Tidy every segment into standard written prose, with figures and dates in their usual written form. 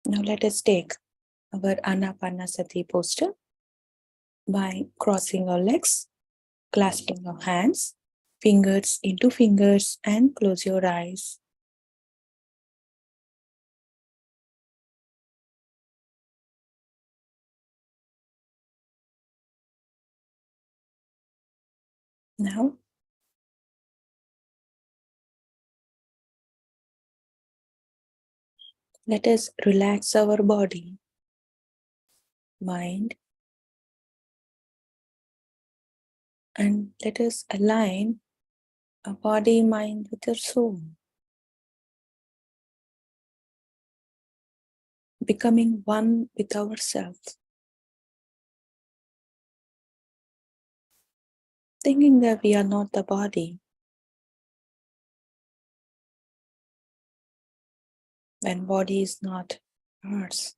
Now let us take our Anapanasati posture by crossing our legs, clasping our hands, fingers into fingers, and close your eyes. Now, let us relax our body, mind, and let us align our body, mind with our soul, becoming one with ourselves, thinking that we are not the body. When body is not ours,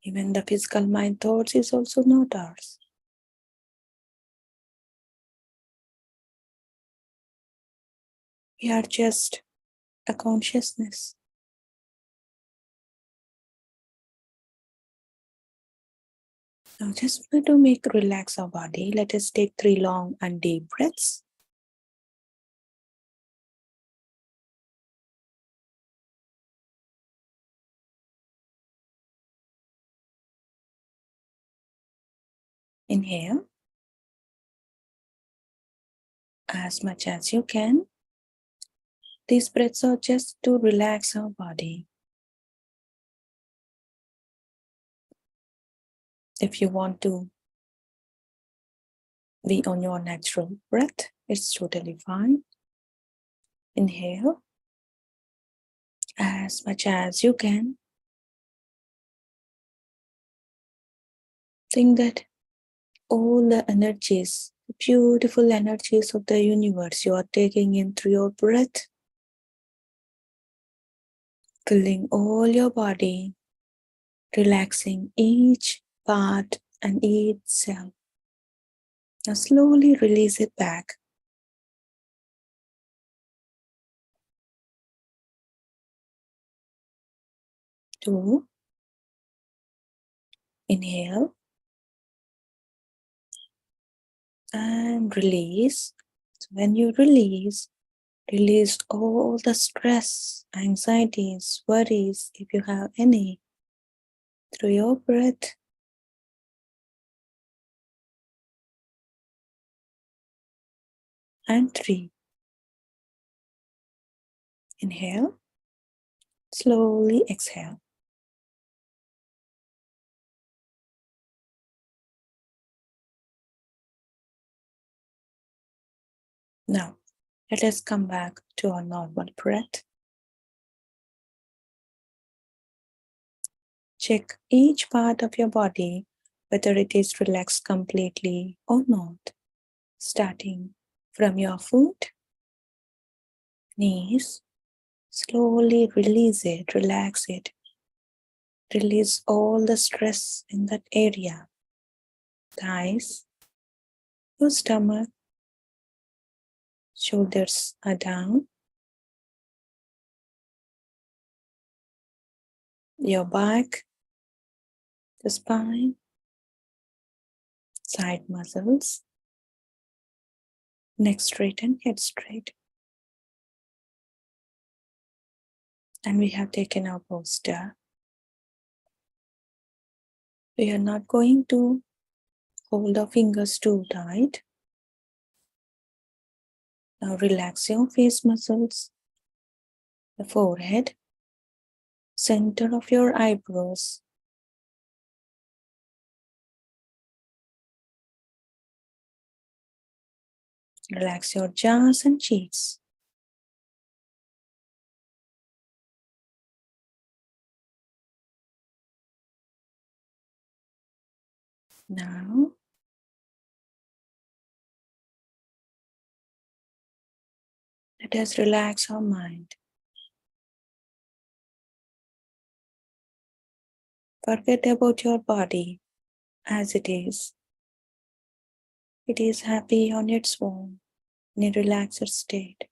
even the physical mind thoughts is also not ours. We are just a consciousness. Now just to make relax our body, let us take 3 long and deep breaths. Inhale as much as you can. These breaths are just to relax our body. If you want to be on your natural breath, it's totally fine. Inhale as much as you can. Think that all the energies, the beautiful energies of the universe you are taking in through your breath, filling all your body, relaxing each part and each cell. Now slowly release it back. 2. Inhale and release. So when you release all the stress, anxieties, worries, if you have any, through your breath. And 3. Inhale, slowly exhale. Now, let us come back to our normal breath. Check each part of your body, whether it is relaxed completely or not. Starting from your foot, knees, slowly release it, relax it. Release all the stress in that area. Thighs, your stomach, shoulders are down. Your back, the spine, side muscles, neck straight and head straight. And we have taken our posture. We are not going to hold our fingers too tight. Now relax your face muscles, the forehead, center of your eyebrows. Relax your jaws and cheeks. Now, let us relax our mind. Forget about your body as it is. It is happy on its own in a relaxed state.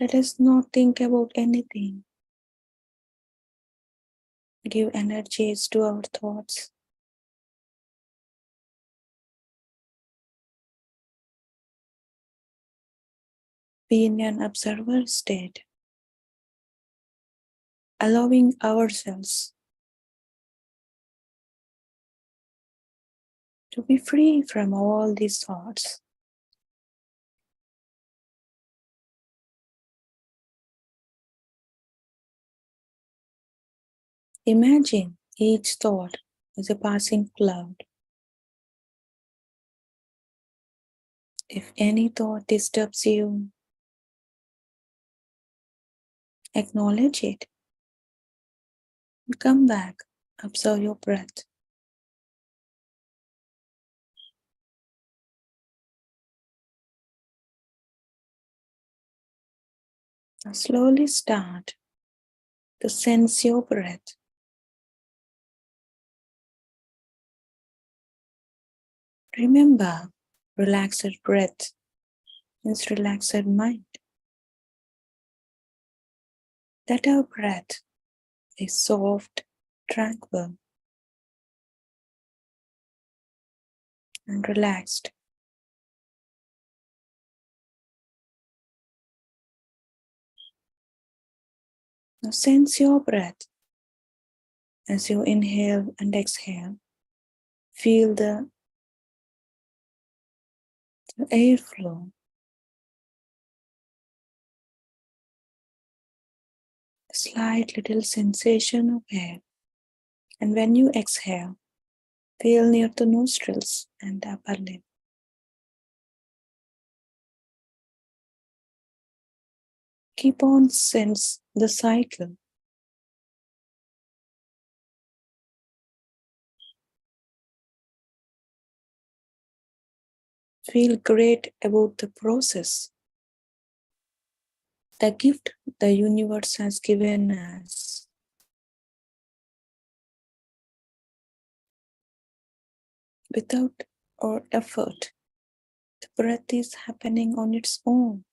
Let us not think about anything. Give energies to our thoughts. Be in an observer state, allowing ourselves to be free from all these thoughts. Imagine each thought as a passing cloud. If any thought disturbs you, acknowledge it and come back. Observe your breath. Now slowly start to sense your breath. Remember, relaxed breath means relaxed mind. That our breath is soft, tranquil, and relaxed. Now sense your breath as you inhale and exhale. Feel the airflow, a slight little sensation of air. And when you exhale, feel near the nostrils and the upper lip. Keep on sense the cycle. Feel great about the process, the gift the universe has given us. Without our effort, the breath is happening on its own.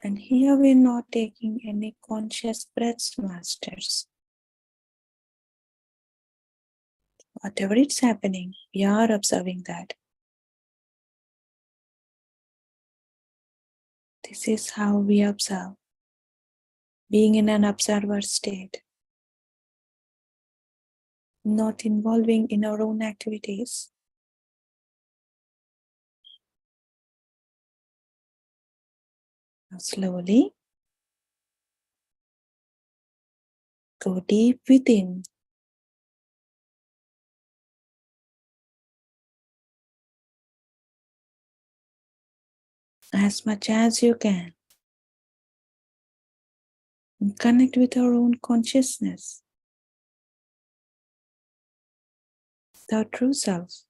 And here we're not taking any conscious breaths, masters. Whatever it's happening, we are observing that. This is how we observe, being in an observer state, not involving in our own activities. Now slowly go deep within. As much as you can. And connect with our own consciousness, with our true self.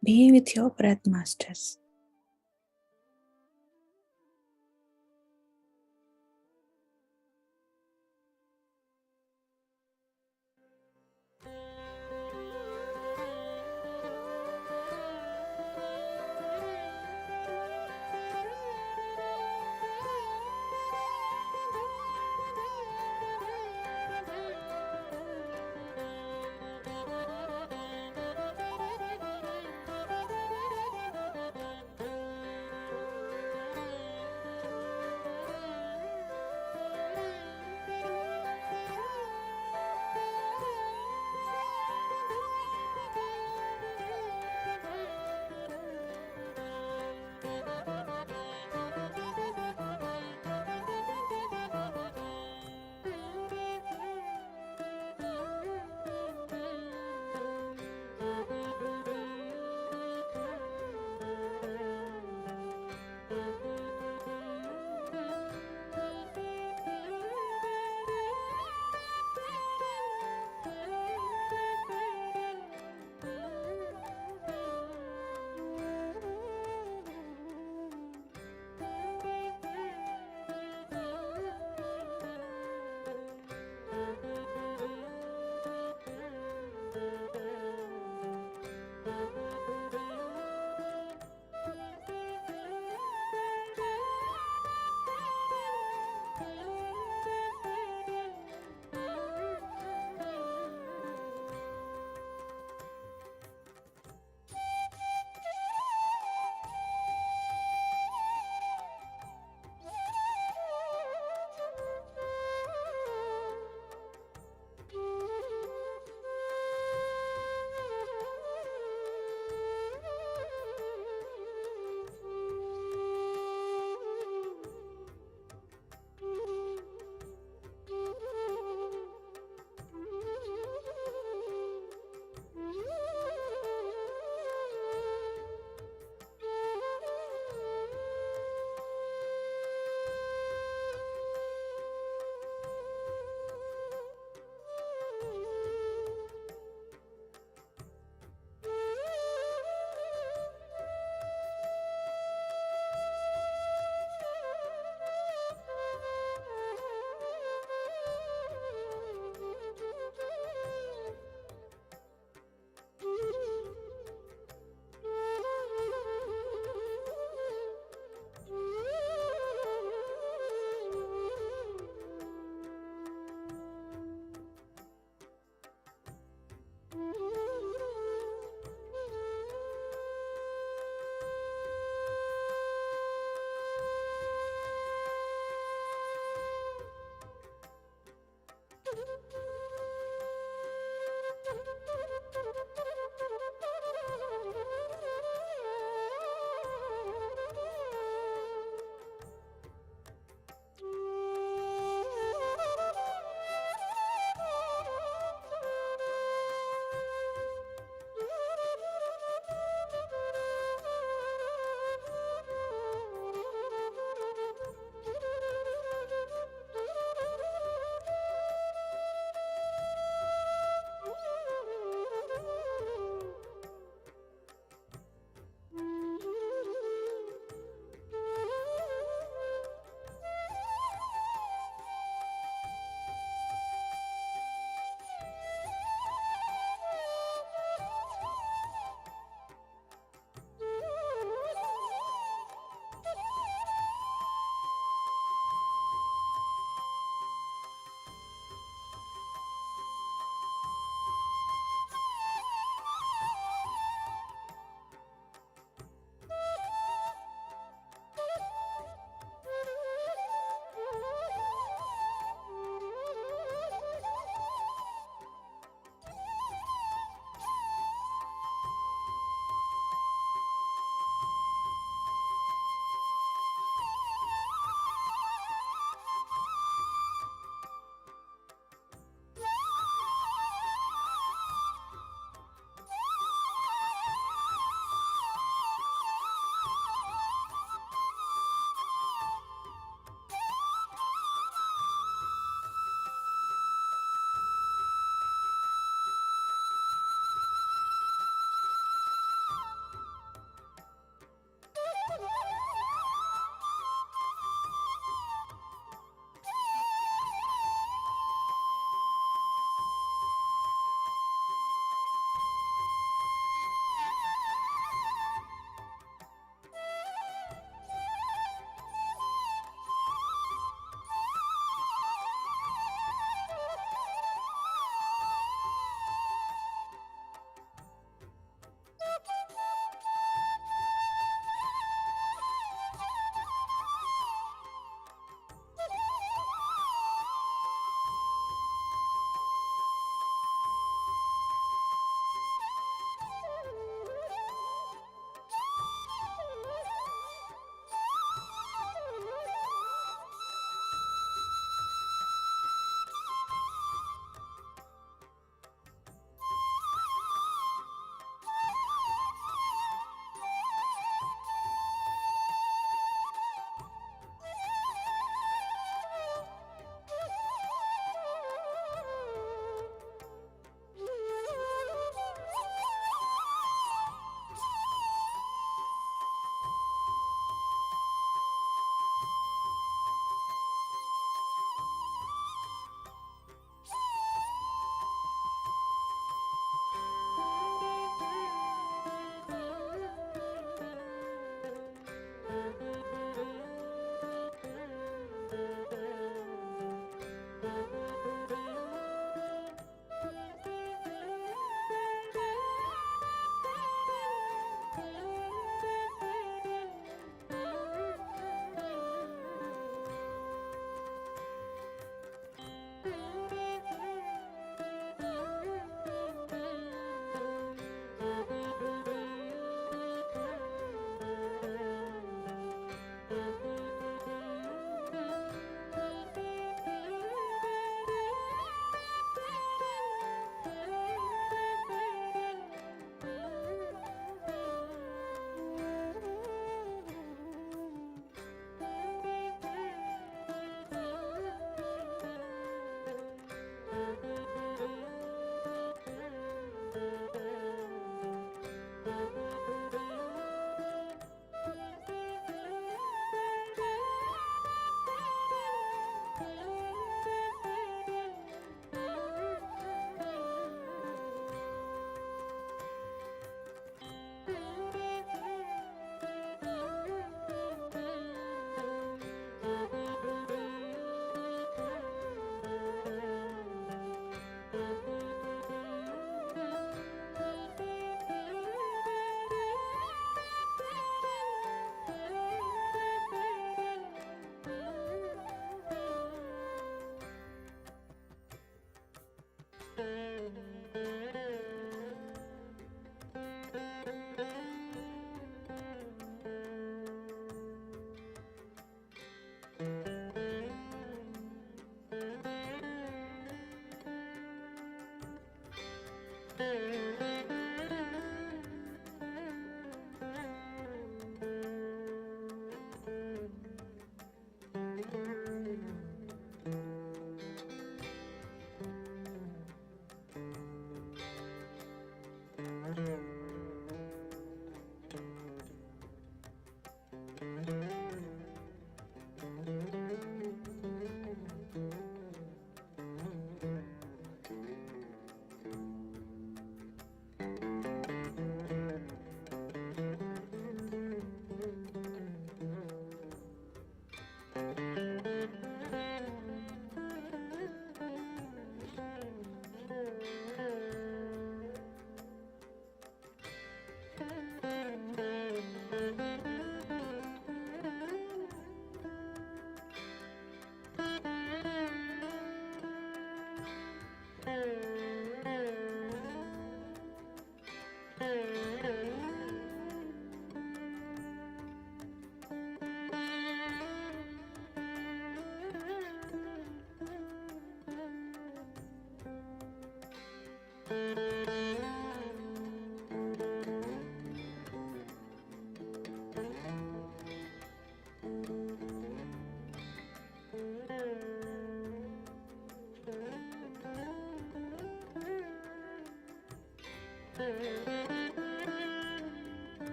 Be with your breath, masters.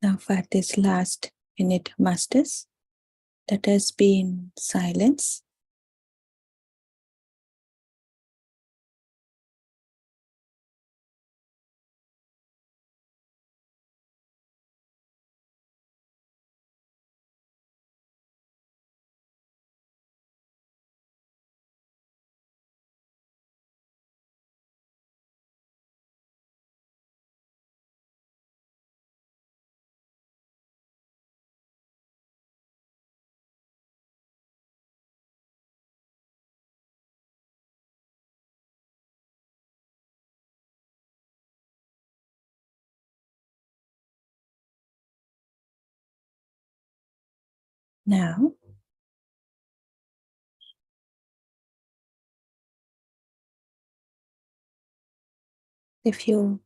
Now for this last minute, masters, let us be in silence. Now, if you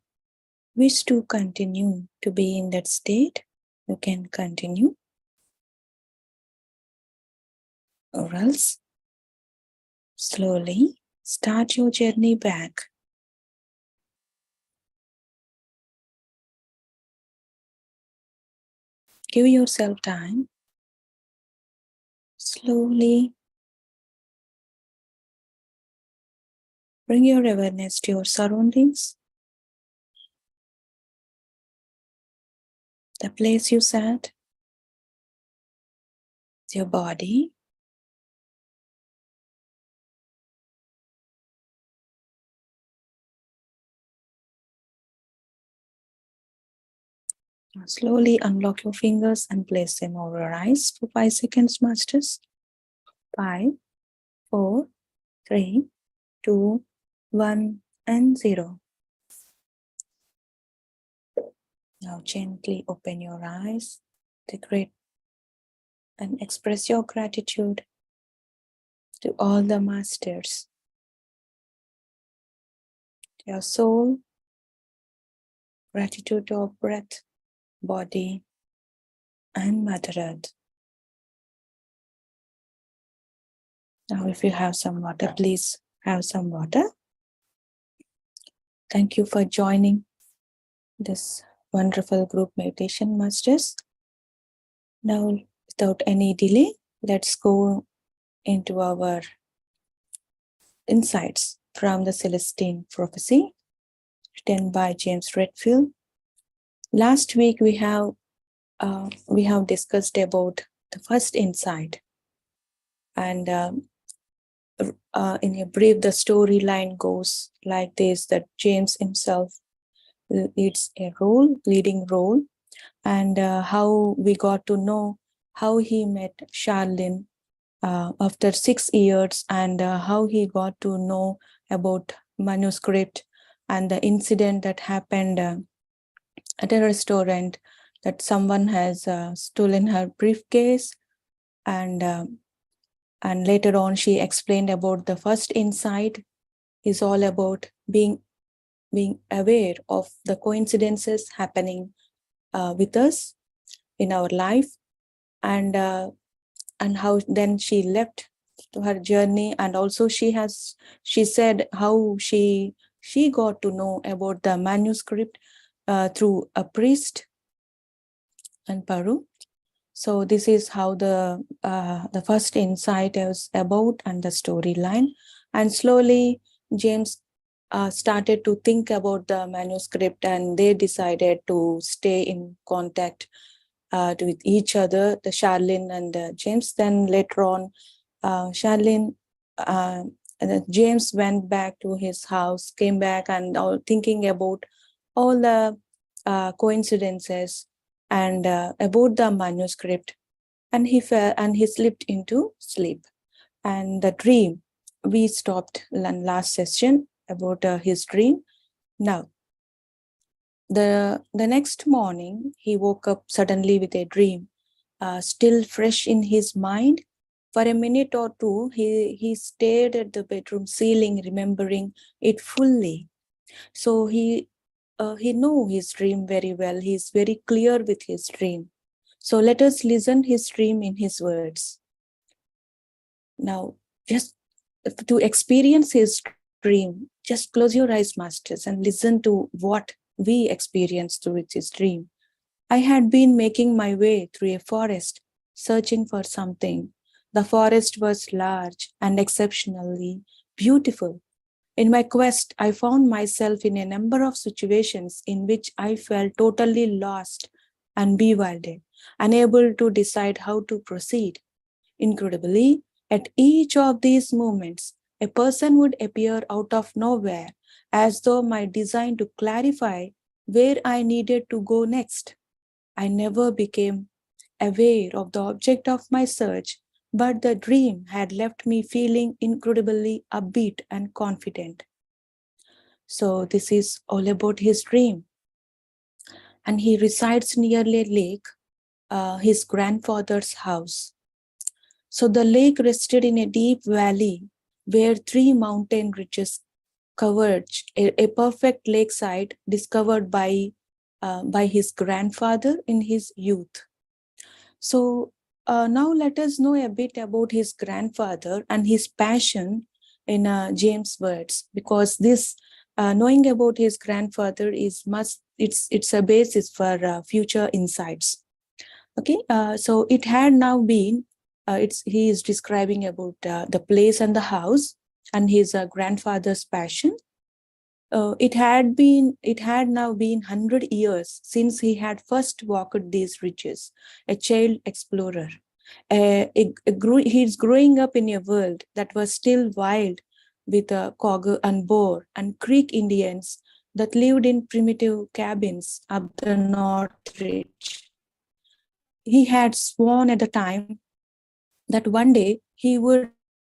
wish to continue to be in that state, you can continue, or else slowly start your journey back. Give yourself time. Slowly bring your awareness to your surroundings, the place you sat, your body, slowly unlock your fingers and place them over your eyes for 5 seconds, masters. 5, 4, 3, 2, 1, and 0. Now gently open your eyes, decorate and express your gratitude to all the masters, to your soul, gratitude to your breath, body, and Mother Earth. Now, if you have some water, please have some water. Thank you for joining this wonderful group meditation, masters. Now, without any delay, let's go into our insights from the Celestine prophecy, written by James Redfield. Last week, we have discussed about the first insight, and in a brief, the storyline goes like this: that James himself leads a leading role, and how we got to know how he met Charlene after 6 years, and how he got to know about manuscript and the incident that happened at a restaurant, that someone has stolen her briefcase, and later on she explained about the first insight is all about being aware of the coincidences happening with us in our life, and how then she left to her journey, and also she said how she got to know about the manuscript through a priest in Peru. So this is how the first insight is about, and the storyline. And slowly James started to think about the manuscript, and they decided to stay in contact with each other, the Charlene and James. Then later on, Charlene, James went back to his house, came back, and thinking about all the coincidences and about the manuscript, and he fell and he slipped into sleep. And the dream, we stopped in last session about his dream. Now, the next morning, he woke up suddenly with a dream, still fresh in his mind. For a minute or two, he stared at the bedroom ceiling, remembering it fully. So he knew his dream very well. He's very clear with his dream. So let us listen his dream in his words. Now, just to experience his dream, just close your eyes, masters, and listen to what we experienced through his dream. I had been making my way through a forest, searching for something. The forest was large and exceptionally beautiful. In my quest, I found myself in a number of situations in which I felt totally lost and bewildered, unable to decide how to proceed. Incredibly, at each of these moments, a person would appear out of nowhere, as though my design to clarify where I needed to go next. I never became aware of the object of my search, but the dream had left me feeling incredibly upbeat and confident. So this is all about his dream. And he resides near a lake, his grandfather's house. So the lake rested in a deep valley where three mountain ridges converged, a perfect lakeside discovered by his grandfather in his youth. So now let us know a bit about his grandfather and his passion in James' words, because this knowing about his grandfather it's a basis for future insights. Okay, so it had now been he is describing about the place and the house and his grandfather's passion. It had now been 100 years since he had first walked these ridges, a child explorer. He's growing up in a world that was still wild with Cogger and Boer and Creek Indians that lived in primitive cabins up the North Ridge. He had sworn at the time that one day he would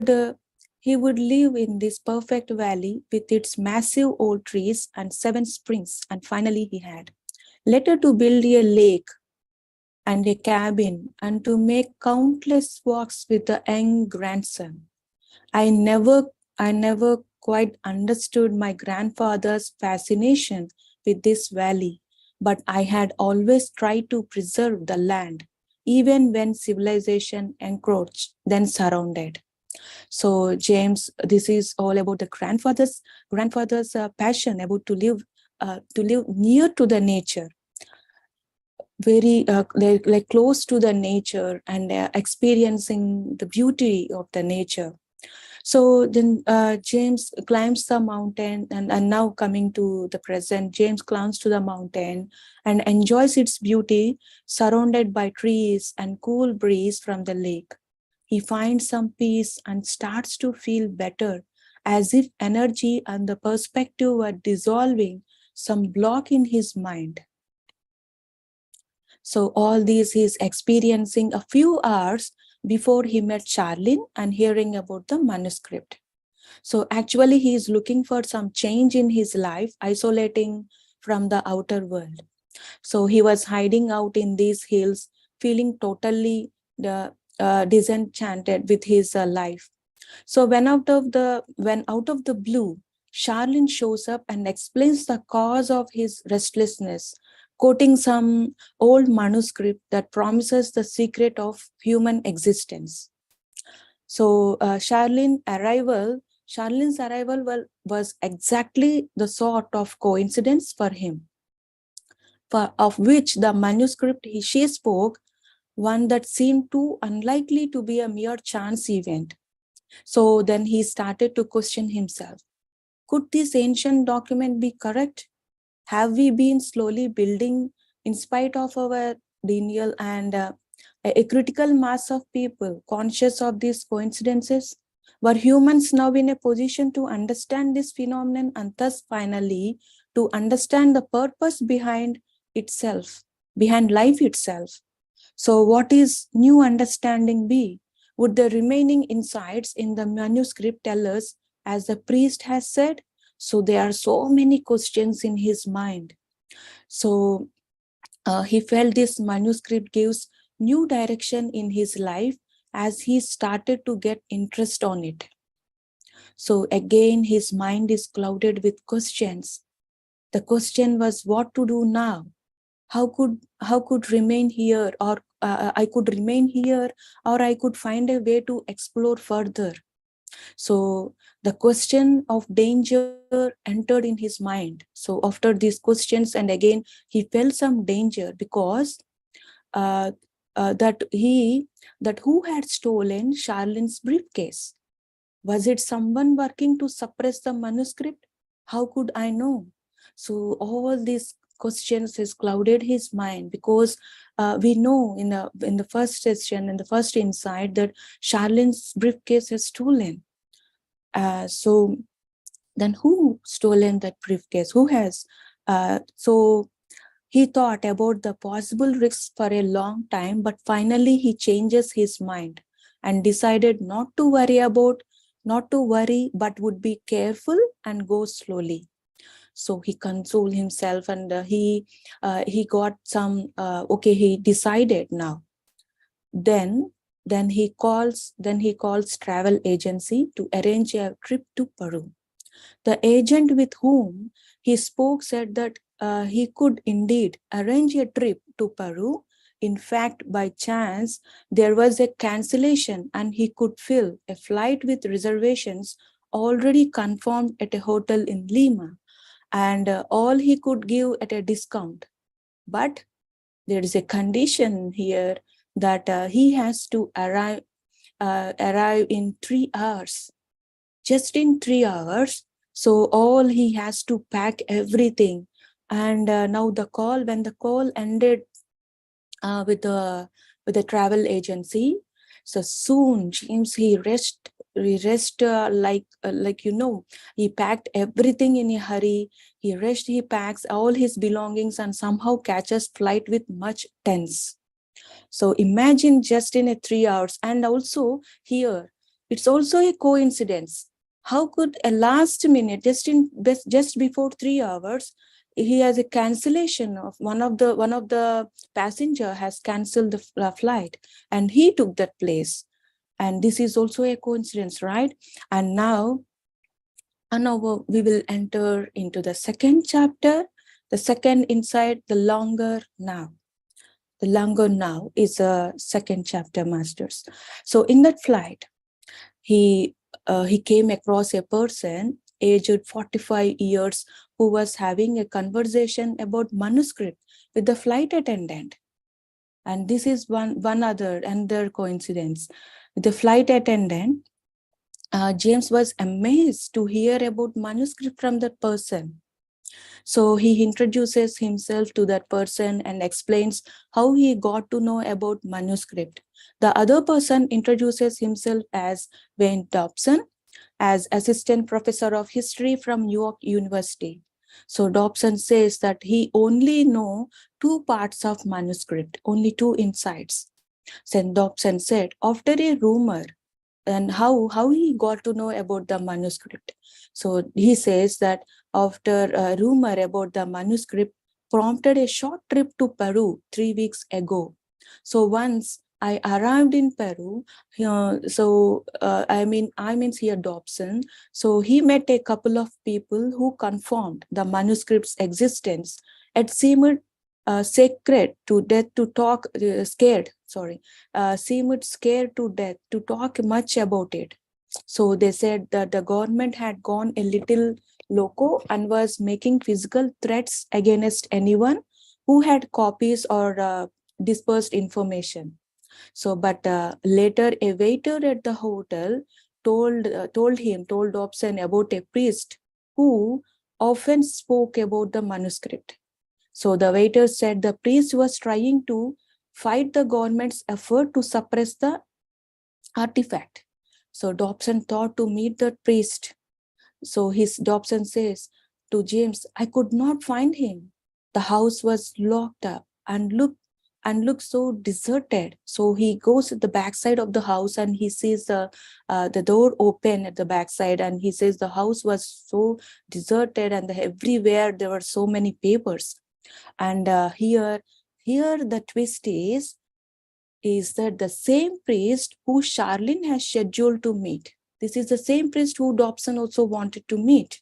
live in this perfect valley with its massive old trees and 7 springs, and finally he had. Later to build a lake and a cabin and to make countless walks with the young grandson. I never quite understood my grandfather's fascination with this valley, but I had always tried to preserve the land, even when civilization encroached, then surrounded. So James, this is all about the grandfather's passion about to live near to the nature, very like close to the nature and experiencing the beauty of the nature. So then James climbs the mountain, and now coming to the present, James climbs to the mountain and enjoys its beauty, surrounded by trees and cool breeze from the lake. He finds some peace and starts to feel better, as if energy and the perspective were dissolving some block in his mind. So all this he's experiencing a few hours before he met Charlene and hearing about the manuscript. So actually he is looking for some change in his life, isolating from the outer world. So he was hiding out in these hills, feeling totally disenchanted with his life. So when out of the blue, Charlene shows up and explains the cause of his restlessness, quoting some old manuscript that promises the secret of human existence. So Charlene's arrival was exactly the sort of coincidence for him, of which the manuscript she spoke, one that seemed too unlikely to be a mere chance event. So then he started to question himself. Could this ancient document be correct? Have we been slowly building, in spite of our denial, and a critical mass of people conscious of these coincidences? Were humans now in a position to understand this phenomenon and thus finally to understand the purpose behind itself, behind life itself? So what is new understanding be? Would the remaining insights in the manuscript tell us, as the priest has said? So there are so many questions in his mind. So he felt this manuscript gives new direction in his life as he started to get interest on it. So again, his mind is clouded with questions. The question was what to do now? How could remain here, or I could remain here, or I could find a way to explore further. So the question of danger entered in his mind. So after these questions, and again he felt some danger because uh, that who had stolen Charlene's briefcase? Was it someone working to suppress the manuscript? How could I know? So all these questions has clouded his mind, because we know in the first session, in the first insight, that Charlene's briefcase is stolen. So then who stolen that briefcase? Who has? So he thought about the possible risks for a long time, but finally he changes his mind and decided not to worry, but would be careful and go slowly. So he consoled himself, and he got some, okay, he decided now. Then Then he calls travel agency to arrange a trip to Peru. The agent with whom he spoke said that he could indeed arrange a trip to Peru. In fact, by chance, there was a cancellation and he could fill a flight with reservations already confirmed at a hotel in Lima, and all he could give at a discount. But there is a condition here that he has to arrive in 3 hours, just in 3 hours. So all he has to pack everything. And now when the call ended with the travel agency, so soon James he he packed everything in a hurry. He packs all his belongings and somehow catches flight with much tense. So imagine just in a 3 hours. And also here, it's also a coincidence. How could a last minute, just before 3 hours, he has a cancellation of one of the passenger has canceled the flight, and he took that place. And this is also a coincidence, right? And now we will enter into the second chapter, the second insight, the longer now. The longer now is a second chapter, masters. So in that flight, he came across a person aged 45 years who was having a conversation about manuscript with the flight attendant. And this is one other coincidence. The flight attendant, James was amazed to hear about manuscript from that person. So he introduces himself to that person and explains how he got to know about manuscript. The other person introduces himself as Wayne Dobson, as assistant professor of history from New York University. So Dobson says that he only know 2 parts of manuscript, only 2 insights. Then Dobson said, after a rumor, and how he got to know about the manuscript. So he says that after a rumor about the manuscript prompted a short trip to Peru 3 weeks ago. So once I arrived in Peru, I means here Dobson. So he met a couple of people who confirmed the manuscript's existence. It seemed sacred to death to talk, seemed scared to death to talk much about it. So they said that the government had gone a little loco and was making physical threats against anyone who had copies or dispersed information. So, but later a waiter at the hotel told Dobson about a priest who often spoke about the manuscript. So the waiter said the priest was trying to fight the government's effort to suppress the artifact. So Dobson thought to meet the priest. So Dobson says to James, I could not find him. The house was locked up and looked so deserted. So he goes at the backside of the house and he sees the door open at the backside, and he says the house was so deserted and everywhere there were so many papers. And here the twist is that the same priest who Charlene has scheduled to meet. This is the same priest who Dobson also wanted to meet.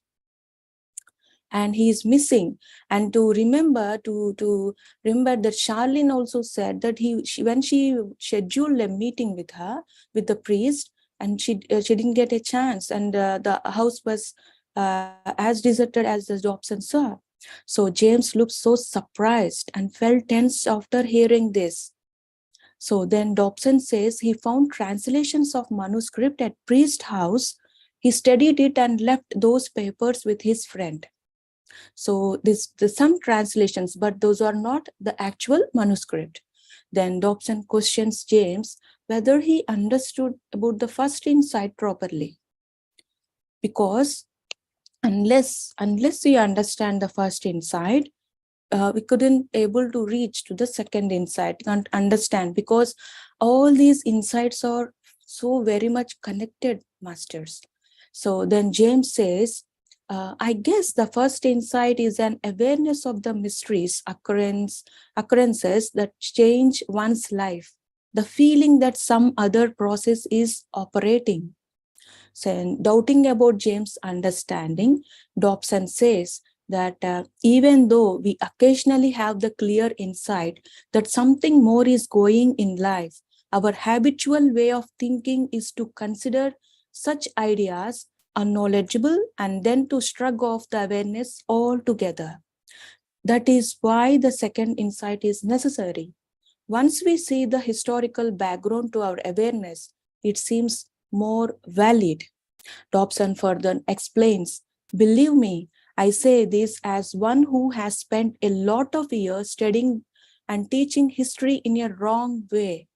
And he is missing. And to remember that Charlene also said that when she scheduled a meeting with the priest, and she didn't get a chance, and the house was as deserted as the Dobson saw. So James looked so surprised and felt tense after hearing this. So then Dobson says he found translations of manuscript at priest house. He studied it and left those papers with his friend. So there's some translations, but those are not the actual manuscript. Then Dobson questions James whether he understood about the first insight properly. Because unless we understand the first insight, we couldn't able to reach to the second insight, can't understand, because all these insights are so very much connected, masters. So then James says, I guess the first insight is an awareness of the mysteries, occurrences that change one's life. the feeling that some other process is operating. So, doubting about James' understanding, Dobson says that even though we occasionally have the clear insight that something more is going in life, our habitual way of thinking is to consider such ideas unknowledgeable and then to shrug off the awareness altogether. That is why the second insight is necessary. Once we see the historical background to our awareness, it seems more valid. Dobson further explains, believe me, I say this as one who has spent a lot of years studying and teaching history in a wrong way.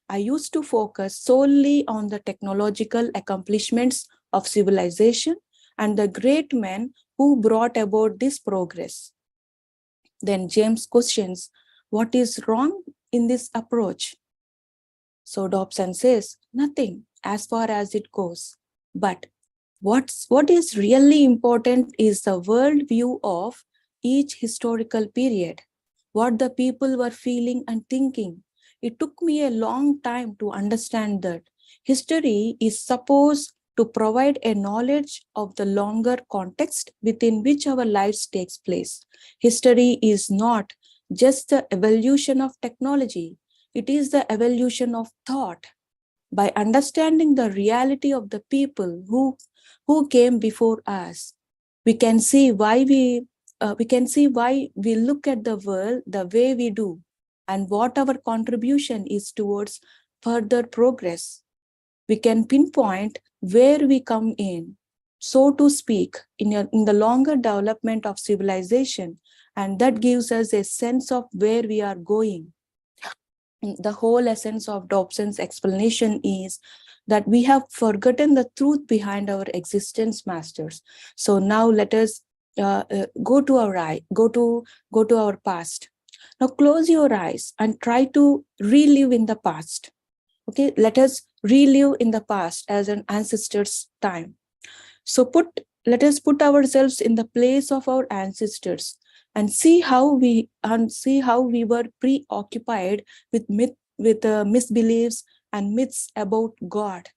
I used to focus solely on the technological accomplishments of civilization and the great men who brought about this progress. Then James questions, what is wrong in this approach? So Dobson says, nothing as far as it goes. But what is really important is the worldview of each historical period, what the people were feeling and thinking. It took me a long time to understand that history is supposed to provide a knowledge of the longer context within which our lives takes place. History is not just the evolution of technology, it is the evolution of thought. By understanding the reality of the people who came before us, we can see why we look at the world the way we do and what our contribution is towards further progress. We can pinpoint where we come in, so to speak, in the longer development of civilization, and that gives us a sense of where we are going. The whole essence of Dobson's explanation is that we have forgotten the truth behind our existence, masters. So now let us go to our past. Now close your eyes and try to relive in the past. Okay, let us relive in the past as an ancestor's time. So let us put ourselves in the place of our ancestors and see how we were preoccupied with misbeliefs and myths about God.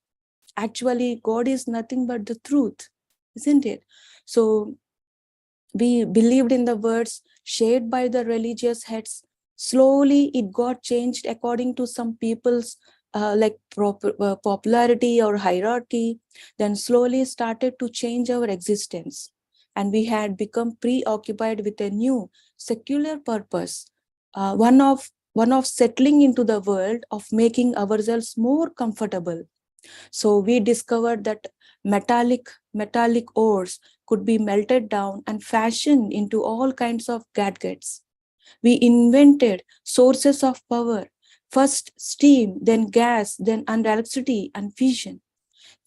Actually, God is nothing but the truth, isn't it? So we believed in the words shared by the religious heads. Slowly, it got changed according to some people's popularity or hierarchy. Then slowly started to change our existence, and we had become preoccupied with a new secular purpose, one of settling into the world, of making ourselves more comfortable. So we discovered that metallic ores could be melted down and fashioned into all kinds of gadgets. We invented sources of power, first steam, then gas, then electricity and fission.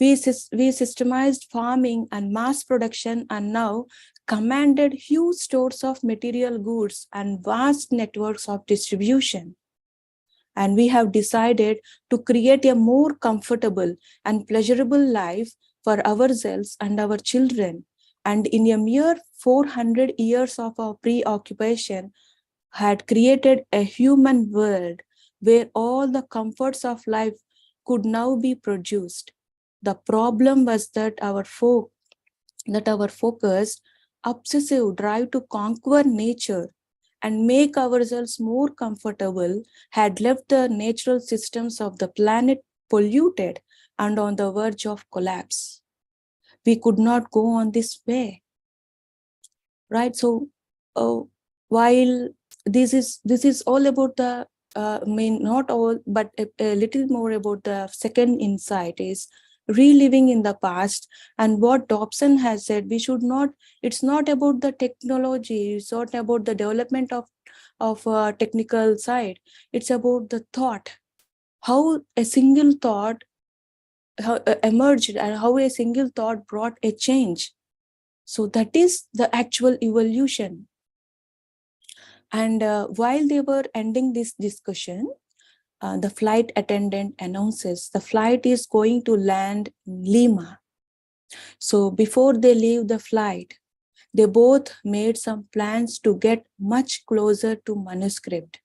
We systemized farming and mass production, and now commanded huge stores of material goods and vast networks of distribution. And we have decided to create a more comfortable and pleasurable life for ourselves and our children. And in a mere 400 years of our preoccupation, had created a human world where all the comforts of life could now be produced. The problem was that our focused, obsessive drive to conquer nature and make ourselves more comfortable had left the natural systems of the planet polluted and on the verge of collapse. We could not go on this way, right? So, while this is all about the not all, but a little more about the second insight is reliving in the past. And what Dobson has said, we should not, it's not about the technology, it's not about the development of technical side, it's about the thought, how a single thought emerged and how a single thought brought a change. So that is the actual evolution. And while they were ending this discussion, the flight attendant announces the flight is going to land in Lima. So before they leave the flight, they both made some plans to get much closer to manuscript.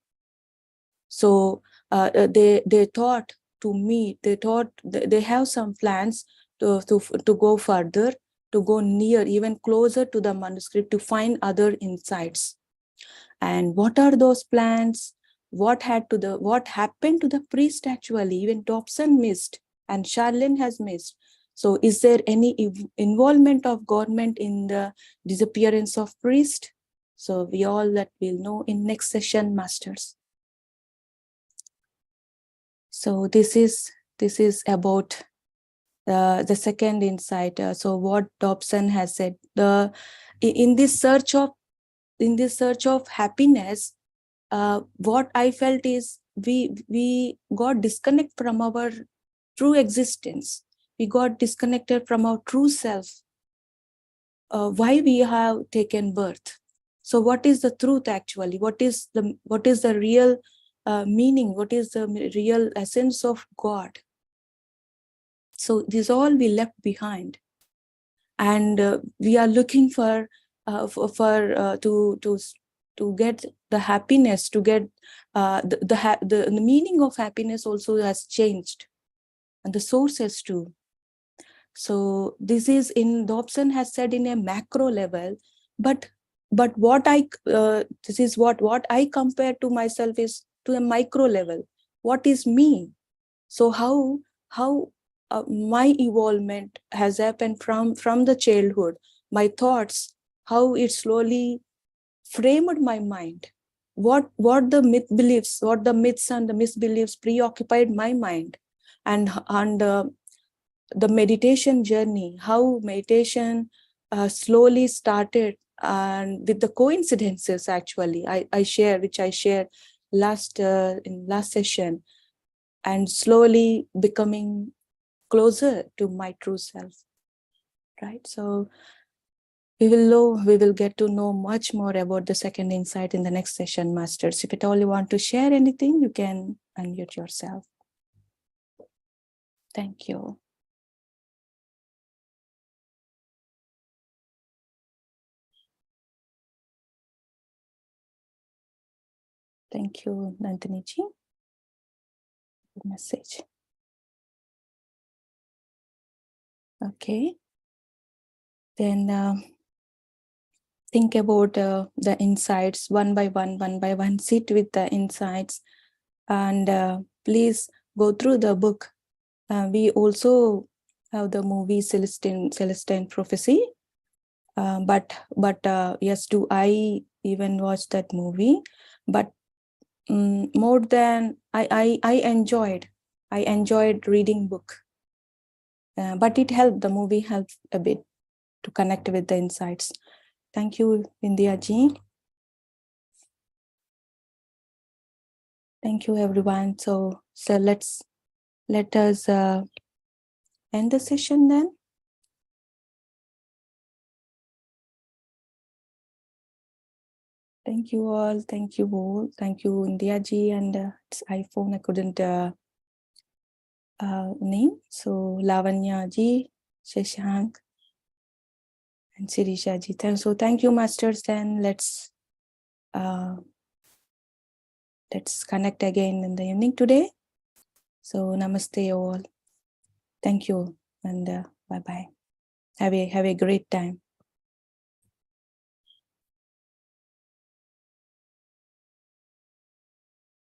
So they thought to meet, they thought they have some plans to go further, to go near, even closer to the manuscript, to find other insights. And what are those plans? What happened to the priest actually? Even Dobson missed, and Charlene has missed. So is there any involvement of government in the disappearance of priest? So we all that will know in next session, masters. So this is about the second insight. So what Dobson has said, in this search of happiness, what I felt is we got disconnected from our true existence. We got disconnected from our true self. Why we have taken birth? So what is the truth actually? What is the real meaning? What is the real essence of God? So this all we left behind, and we are looking for to get the happiness, to get the meaning of happiness also has changed, and the sources too. So this is in Dobson has said in a macro level, but what I this is what I compare to myself is to a micro level. What is me? So how my evolvement has happened from the childhood, my thoughts, how it slowly framed my mind, what the myths and the misbeliefs preoccupied my mind, and the meditation journey, how meditation slowly started, and with the coincidences actually I share, which I shared in last session, and slowly becoming closer to my true self, right? So we will get to know much more about the second insight in the next session, masters. If at all you want to share anything, you can unmute yourself. Thank you. Thank you, Nandini ji. Good message. Okay. Then think about the insights one by one. Sit with the insights, and please go through the book. We also have the movie Celestine Prophecy. But yes, do I even watch that movie? But more than I enjoyed reading book. But it helped, the movie helped a bit to connect with the insights. Thank you, India ji. Thank you, everyone. So let us end the session then. Thank you all. Thank you all. Thank you, India ji, and it's iPhone. I couldn't name. So Lavanya ji, Shashank, and Sirisha ji. So thank you, masters. Then let's connect again in the evening today. So namaste all. Thank you, and bye bye. Have a great time.